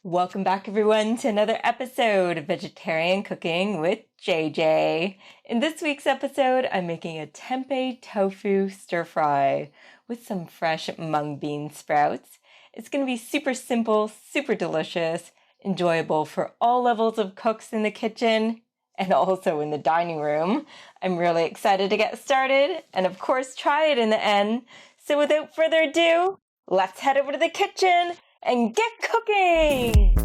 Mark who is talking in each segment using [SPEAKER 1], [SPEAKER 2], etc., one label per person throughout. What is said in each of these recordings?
[SPEAKER 1] Welcome back everyone to another episode of Vegetarian Cooking with JJ. In this week's episode, I'm making a tempeh tofu stir fry with some fresh mung bean sprouts. It's going to be super simple, super delicious, enjoyable for all levels of cooks in the kitchen and also in the dining room. I'm really excited to get started and of course try it in the end. So without further ado, let's head over to the kitchen and get cooking!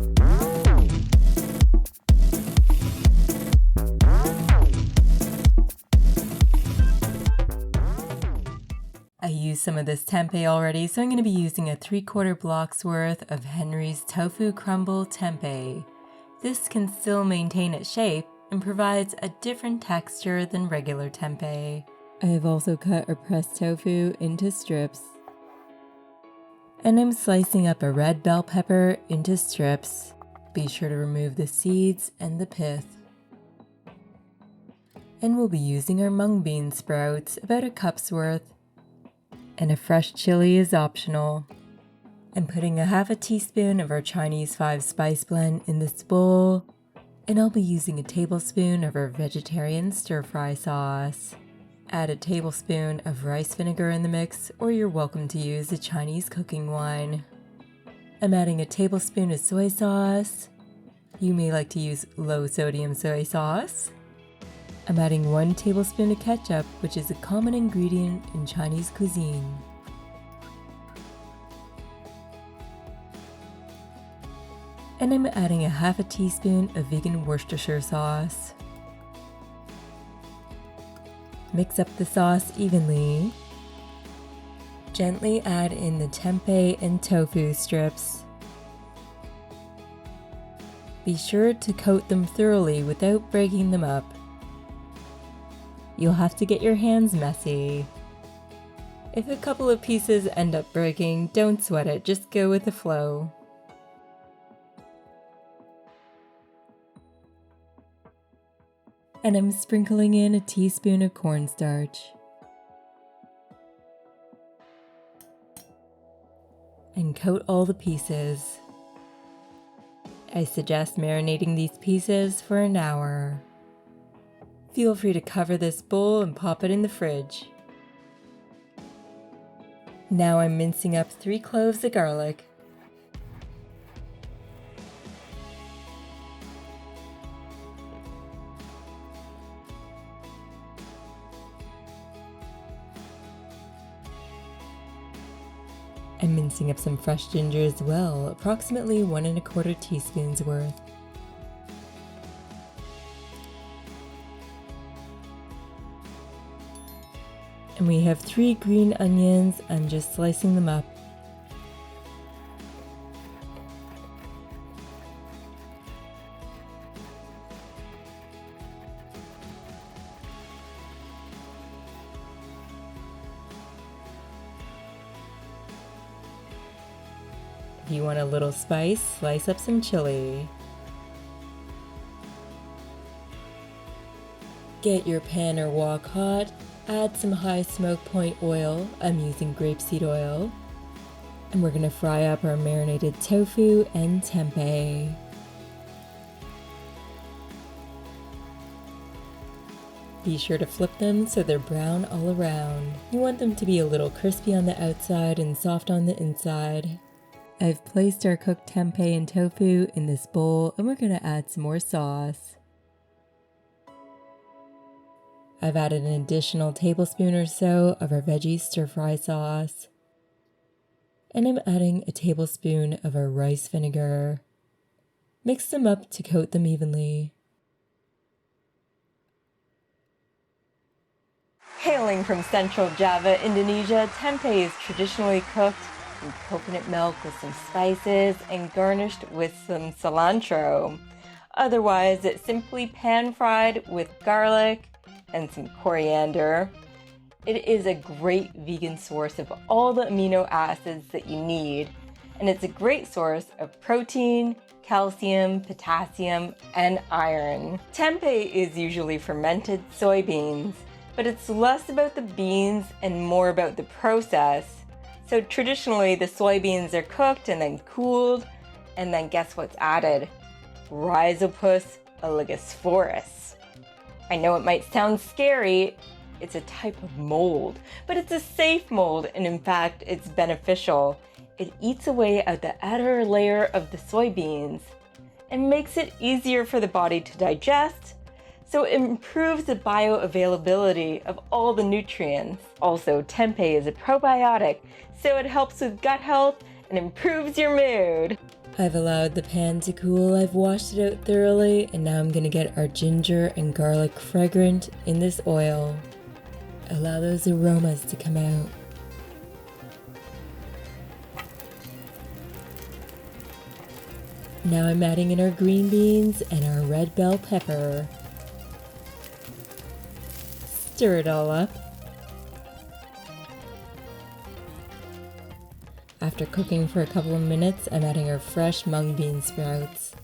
[SPEAKER 1] I used some of this tempeh already, so I'm going to be using a 3/4 block's worth of Henry's Tofu Crumble Tempeh. This can still maintain its shape and provides a different texture than regular tempeh. I have also cut or pressed tofu into strips. And I'm slicing up a red bell pepper into strips. Be sure to remove the seeds and the pith. And we'll be using our mung bean sprouts, about a cup's worth. And a fresh chili is optional. I'm putting a half a teaspoon of our Chinese 5-spice blend in this bowl. And I'll be using a tablespoon of our vegetarian stir-fry sauce. Add a tablespoon of rice vinegar in the mix, or you're welcome to use a Chinese cooking wine. I'm adding a tablespoon of soy sauce. You may like to use low sodium soy sauce. I'm adding 1 tablespoon of ketchup, which is a common ingredient in Chinese cuisine. And I'm adding a half a teaspoon of vegan Worcestershire sauce. Mix up the sauce evenly. Gently add in the tempeh and tofu strips. Be sure to coat them thoroughly without breaking them up. You'll have to get your hands messy. If a couple of pieces end up breaking, don't sweat it, just go with the flow. And I'm sprinkling in a teaspoon of cornstarch. And coat all the pieces. I suggest marinating these pieces for an hour. Feel free to cover this bowl and pop it in the fridge. Now I'm mincing up 3 cloves of garlic. I'm mincing up some fresh ginger as well, approximately 1 1/4 teaspoons worth. And we have 3 green onions. I'm just slicing them up. If you want a little spice, slice up some chili. Get your pan or wok hot. Add some high smoke point oil. I'm using grapeseed oil. And we're going to fry up our marinated tofu and tempeh. Be sure to flip them so they're brown all around. You want them to be a little crispy on the outside and soft on the inside. I've placed our cooked tempeh and tofu in this bowl and we're going to add some more sauce. I've added an additional tablespoon or so of our veggies stir-fry sauce. And I'm adding a tablespoon of our rice vinegar. Mix them up to coat them evenly. Hailing from central Java, Indonesia, tempeh is traditionally cooked in coconut milk with some spices and garnished with some cilantro. Otherwise, it's simply pan-fried with garlic and some coriander. It is a great vegan source of all the amino acids that you need, and it's a great source of protein, calcium, potassium, and iron. Tempeh is usually fermented soybeans, but it's less about the beans and more about the process. So traditionally, the soybeans are cooked and then cooled, And then guess what's added? Rhizopus oligosphorus. I know it might sound scary. It's a type of mold, but it's a safe mold, and in fact, it's beneficial. It eats away at the outer layer of the soybeans and makes it easier for the body to digest, so it improves the bioavailability of all the nutrients. Also, tempeh is a probiotic, so it helps with gut health and improves your mood. I've allowed the pan to cool, I've washed it out thoroughly, and now I'm gonna get our ginger and garlic fragrant in this oil. Allow those aromas to come out. Now I'm adding in our green beans and our red bell pepper. Stir it all up. After cooking for a couple of minutes, I'm adding our fresh mung bean sprouts.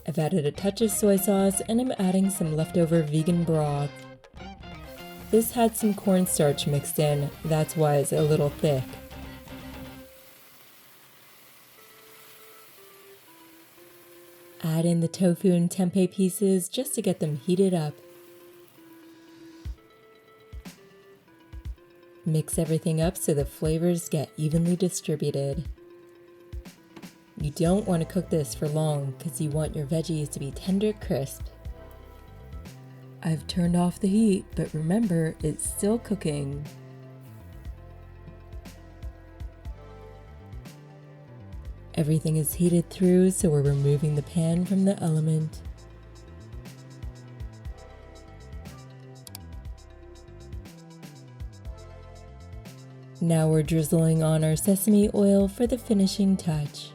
[SPEAKER 1] I've added a touch of soy sauce and I'm adding some leftover vegan broth. This had some cornstarch mixed in, that's why it's a little thick. Add in the tofu and tempeh pieces just to get them heated up. Mix everything up so the flavors get evenly distributed. You don't want to cook this for long because you want your veggies to be tender crisp. I've turned off the heat, but remember, it's still cooking. Everything is heated through, so we're removing the pan from the element. Now we're drizzling on our sesame oil for the finishing touch.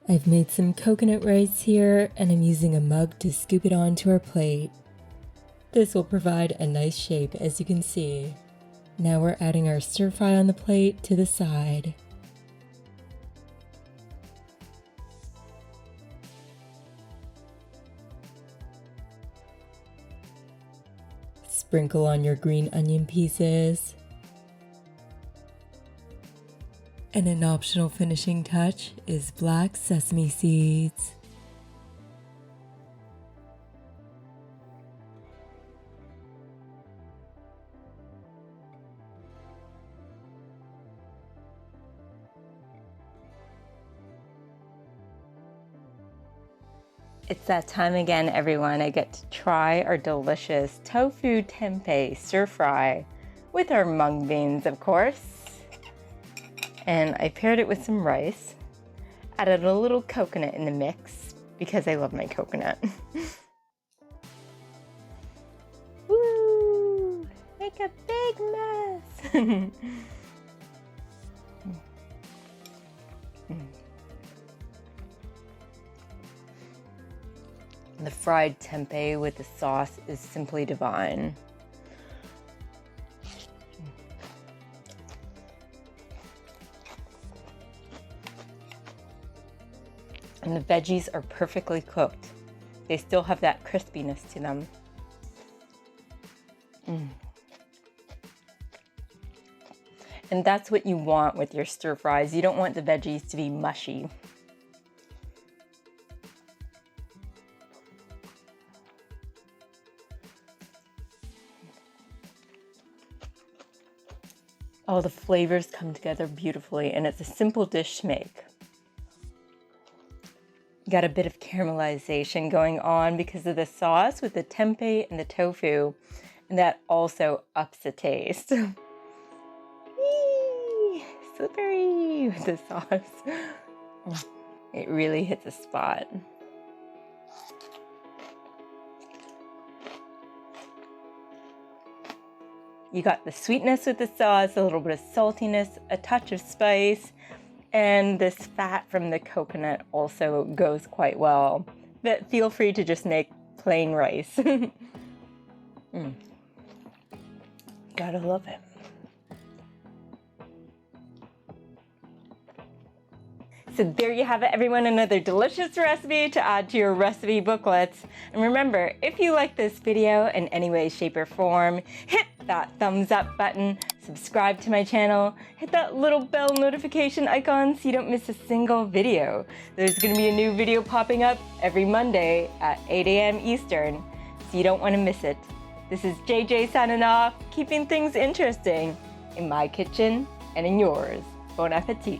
[SPEAKER 1] I've made some coconut rice here, and I'm using a mug to scoop it onto our plate. This will provide a nice shape, as you can see. Now we're adding our stir fry on the plate to the side. Sprinkle on your green onion pieces. And an optional finishing touch is black sesame seeds. It's that time again, everyone. I get to try our delicious tofu tempeh stir fry with our mung beans, of course. And I paired it with some rice. Added a little coconut in the mix because I love my coconut. Woo! Make a big mess! The fried tempeh with the sauce is simply divine. And the veggies are perfectly cooked. They still have that crispiness to them. And that's what you want with your stir fries. You don't want the veggies to be mushy. All the flavors come together beautifully, and it's a simple dish to make. Got a bit of caramelization going on because of the sauce with the tempeh and the tofu, and that also ups the taste. Eee, slippery with the sauce. It really hits a spot. You got the sweetness with the sauce, a little bit of saltiness, a touch of spice, and this fat from the coconut also goes quite well. But feel free to just make plain rice. Gotta love it. So there you have it, everyone, another delicious recipe to add to your recipe booklets. And remember, if you like this video in any way, shape, or form, hit that thumbs up button, subscribe to my channel, hit that little bell notification icon so you don't miss a single video. There's going to be a new video popping up every Monday at 8 a.m. Eastern, so you don't want to miss it. This is JJ signing off, keeping things interesting in my kitchen and in yours. Bon appetit.